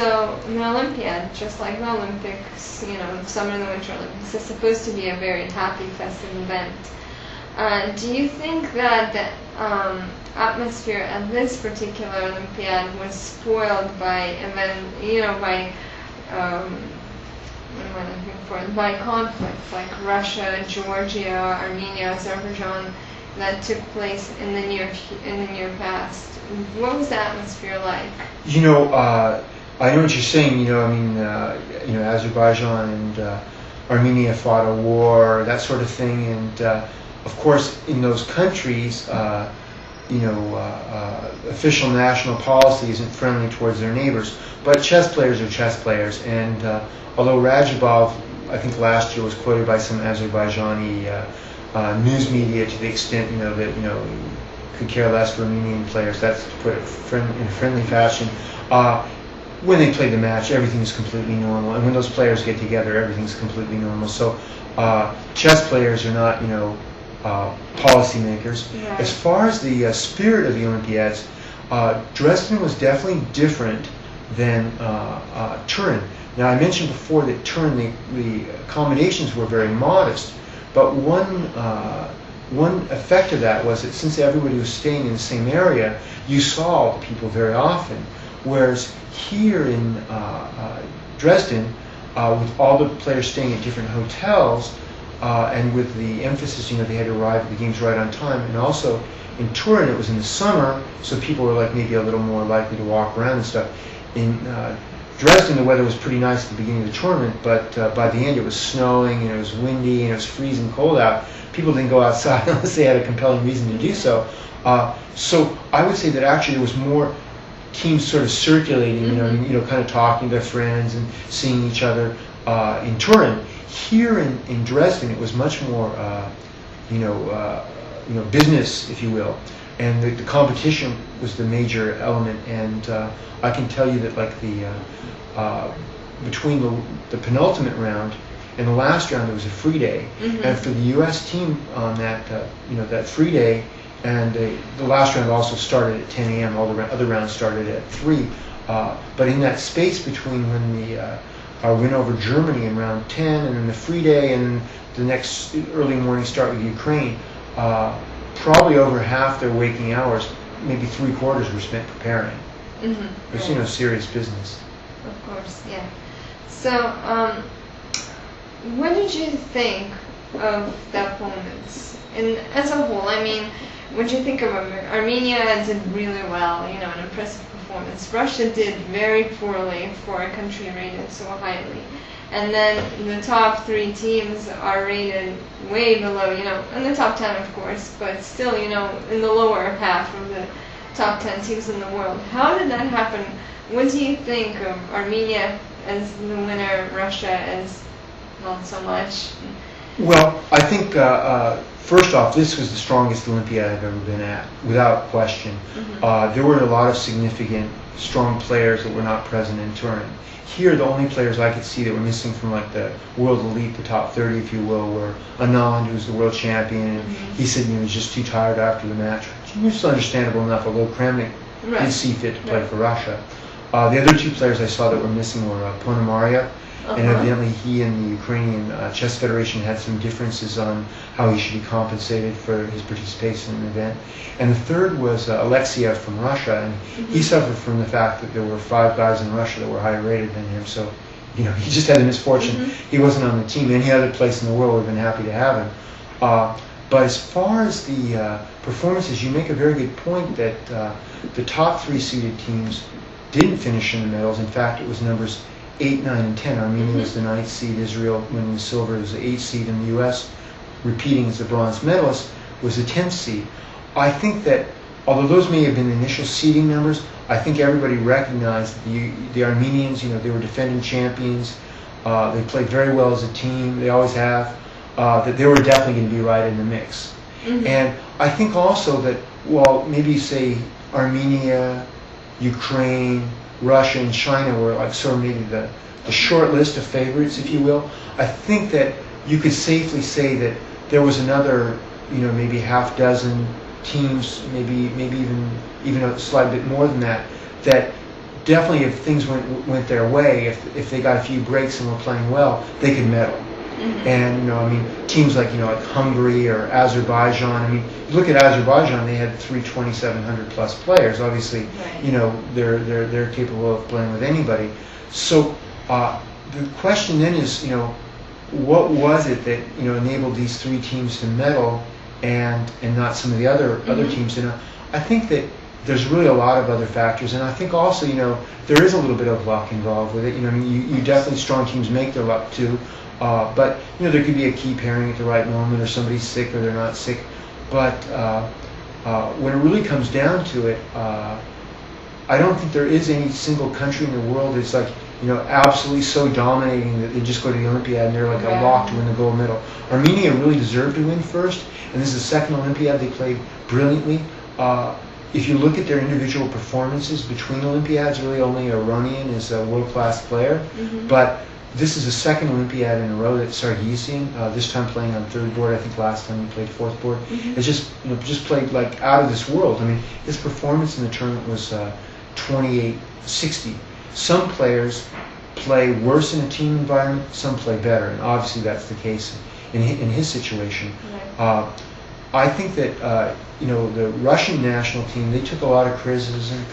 So the Olympiad, just like the Olympics, the summer and the winter Olympics, is supposed to be a very happy, festive event. Do you think that the atmosphere at this particular Olympiad was spoiled by by conflicts like Russia, Georgia, Armenia, Azerbaijan that took place in the near past? What was the atmosphere like? I know what you're saying. Azerbaijan and Armenia fought a war, that sort of thing, and of course, in those countries, official national policy isn't friendly towards their neighbors. But chess players are chess players, and although Rajabov, I think last year, was quoted by some Azerbaijani news media to the extent that could care less for Armenian players. That's to put it in a friendly fashion. When they play the match, everything is completely normal, and when those players get together, everything's completely normal. So chess players are not policymakers. Right. As far as the spirit of the Olympiads, Dresden was definitely different than Turin. Now, I mentioned before that Turin, the accommodations were very modest, but one effect of that was that since everybody was staying in the same area, you saw the people very often. Whereas here in Dresden, with all the players staying at different hotels, and with the emphasis, they had to arrive at the games right on time, and also in Turin it was in the summer, so people were like maybe a little more likely to walk around and stuff. In Dresden, the weather was pretty nice at the beginning of the tournament, but by the end it was snowing and it was windy and it was freezing cold out. People didn't go outside unless they had a compelling reason to do so. So I would say that actually there was more teams sort of circulating, kind of talking to their friends and seeing each other in Turin. Here in Dresden, it was much more, business, if you will, and the competition was the major element. And I can tell you that, like between the penultimate round and the last round, there was a free day, and for the U.S. team on that, that free day, and the last round also started at 10 a.m. All the other rounds started at 3. But in that space between when our win over Germany in round 10 and then the free day and the next early morning start with Ukraine, probably over half their waking hours, maybe 3/4 were spent preparing. It was, serious business. Of course, yeah. So, what did you think of the opponents? And as a whole, what did you think of Armenia? Did really well, an impressive performance. Russia did very poorly for a country rated so highly. And then the top 3 teams are rated way below, in the top 10 of course, but still, in the lower half of the top 10 teams in the world. How did that happen? What do you think of Armenia as the winner, Russia as not so much? Well, I think first off, this was the strongest Olympiad I've ever been at, without question. There were a lot of significant, strong players that were not present in Turin. Here, the only players I could see that were missing from like the world elite, the top 30, if you will, were Anand, who was the world champion, and he said he was just too tired after the match, which is understandable enough, although Kramnik did see fit to play for Russia. The other 2 players I saw that were missing were Ponomarev, and evidently he and the Ukrainian Chess Federation had some differences on how he should be compensated for his participation in the event. And the third was Alexiev from Russia, and he suffered from the fact that there were 5 guys in Russia that were higher rated than him, so he just had the misfortune. He wasn't on the team. Any other place in the world would have been happy to have him. But as far as the performances, you make a very good point that the top 3 seeded teams didn't finish in the medals. In fact, it was numbers 8, 9, and 10. Armenia was the 9th seed, Israel winning the silver was the 8th seed, and the U.S., repeating as the bronze medalist, was the 10th seed. I think that, although those may have been the initial seeding numbers, I think everybody recognized the Armenians, they were defending champions, they played very well as a team, they always have, that they were definitely going to be right in the mix. And I think also that, well, maybe say Armenia, Ukraine, Russia, and China were like sort of maybe the short list of favorites, if you will. I think that you could safely say that there was another, maybe half dozen teams, maybe even a slight bit more than that definitely if things went their way, if they got a few breaks and were playing well, they could medal. And I mean, teams like like Hungary or Azerbaijan. I mean, you look at Azerbaijan; they had 2,700 plus players. Obviously, they're capable of playing with anybody. So the question then is, what was it that enabled these three teams to medal, and not some of the other teams? I think that there's really a lot of other factors, and I think also there is a little bit of luck involved with it. I mean, you definitely strong teams make their luck too. But there could be a key pairing at the right moment, or somebody's sick or they're not sick. But when it really comes down to it, I don't think there is any single country in the world that's like absolutely so dominating that they just go to the Olympiad and they're like a lock to win the gold medal. Armenia really deserved to win first, and this is the second Olympiad. They played brilliantly. If you look at their individual performances between Olympiads, really only Aronian is a world-class player, but this is the second Olympiad in a row that Sargsyan, this time playing on third board. I think last time he played fourth board. It's just played like out of this world. I mean, his performance in the tournament was 28-60. Some players play worse in a team environment. Some play better, and obviously that's the case in his situation. I think that the Russian national team, they took a lot of criticism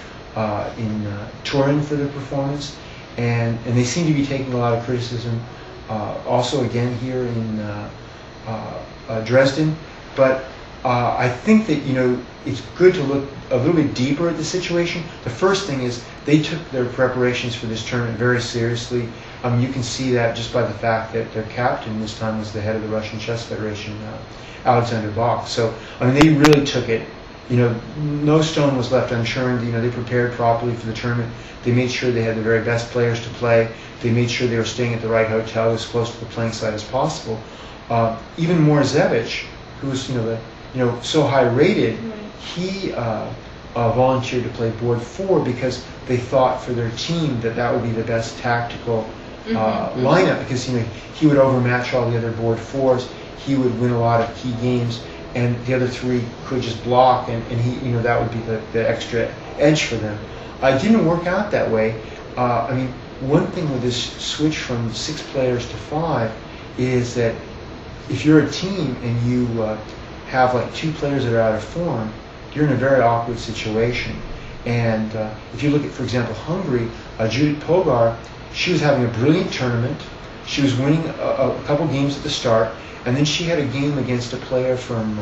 in Turin for their performance. And they seem to be taking a lot of criticism also again here in Dresden. But I think that it's good to look a little bit deeper at the situation. The first thing is they took their preparations for this tournament very seriously. You can see that just by the fact that their captain this time was the head of the Russian Chess Federation, Alexander Bach. So I mean, they really took it. No stone was left unturned. They prepared properly for the tournament. They made sure they had the very best players to play. They made sure they were staying at the right hotel as close to the playing site as possible. Even Morzevich, who was so high rated, he volunteered to play board 4 because they thought for their team that would be the best tactical lineup, because he would overmatch all the other board 4s. He would win a lot of key games, and the other 3 could just block, and he that would be the extra edge for them. It didn't work out that way. I mean, one thing with this switch from 6 players to 5 is that if you're a team and you have like 2 players that are out of form, you're in a very awkward situation. And if you look at, for example, Hungary, Judith Pogar, she was having a brilliant tournament. She was winning a couple games at the start, and then she had a game against a player from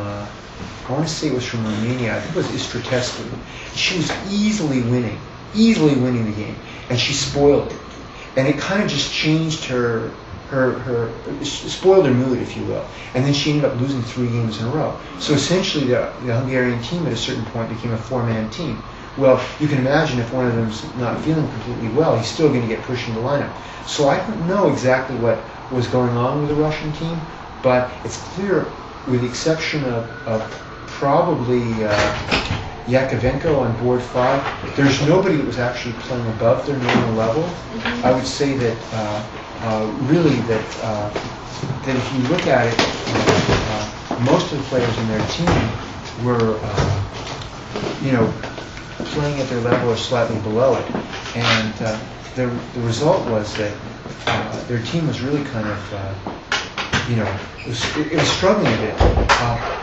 I want to say it was from Romania. I think it was Istratescu. She was easily winning the game, and she spoiled it. And it kind of just changed her spoiled her mood, if you will. And then she ended up losing 3 games in a row. So essentially, the Hungarian team at a certain point became a 4-man team. Well, you can imagine if one of them's not feeling completely well, he's still going to get pushed in the lineup. So I don't know exactly what was going on with the Russian team, but it's clear, with the exception of probably Yakovenko on board 5, there's nobody that was actually playing above their normal level. I would say that really that if you look at it, most of the players in their team were playing at their level or slightly below it, and the result was that their team was really kind of it was struggling a bit,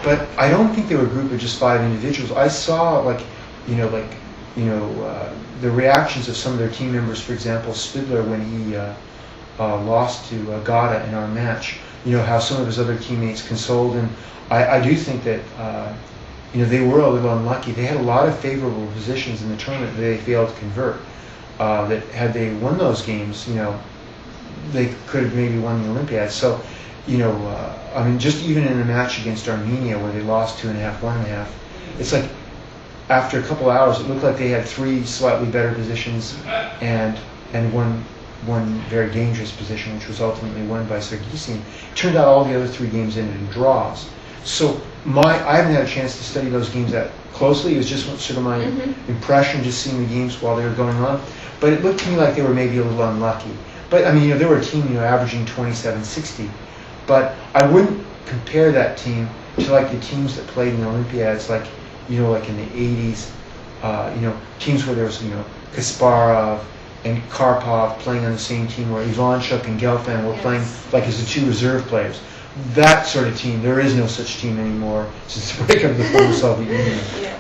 but I don't think they were a group of just 5 individuals. I saw the reactions of some of their team members. For example, Spidler, when he lost to Gada in our match, how some of his other teammates consoled him. I do think that they were a little unlucky. They had a lot of favorable positions in the tournament that they failed to convert. That had they won those games, they could have maybe won the Olympiad. So. I mean, just even in a match against Armenia where they lost 2.5, 1.5, it's like after a couple hours it looked like they had 3 slightly better positions and one very dangerous position, which was ultimately won by Sargsyan. Turned out all the other 3 games ended in draws. So I haven't had a chance to study those games that closely. It was just sort of my impression, just seeing the games while they were going on. But it looked to me like they were maybe a little unlucky. But I mean, they were a team averaging 27-60. But I wouldn't compare that team to like the teams that played in the Olympiads, like in the 80s, teams where there was, Kasparov and Karpov playing on the same team, where Ivanchuk and Gelfand were playing like as the two reserve players. That sort of team, there is no such team anymore since the breakup of the former Soviet Union. Yeah.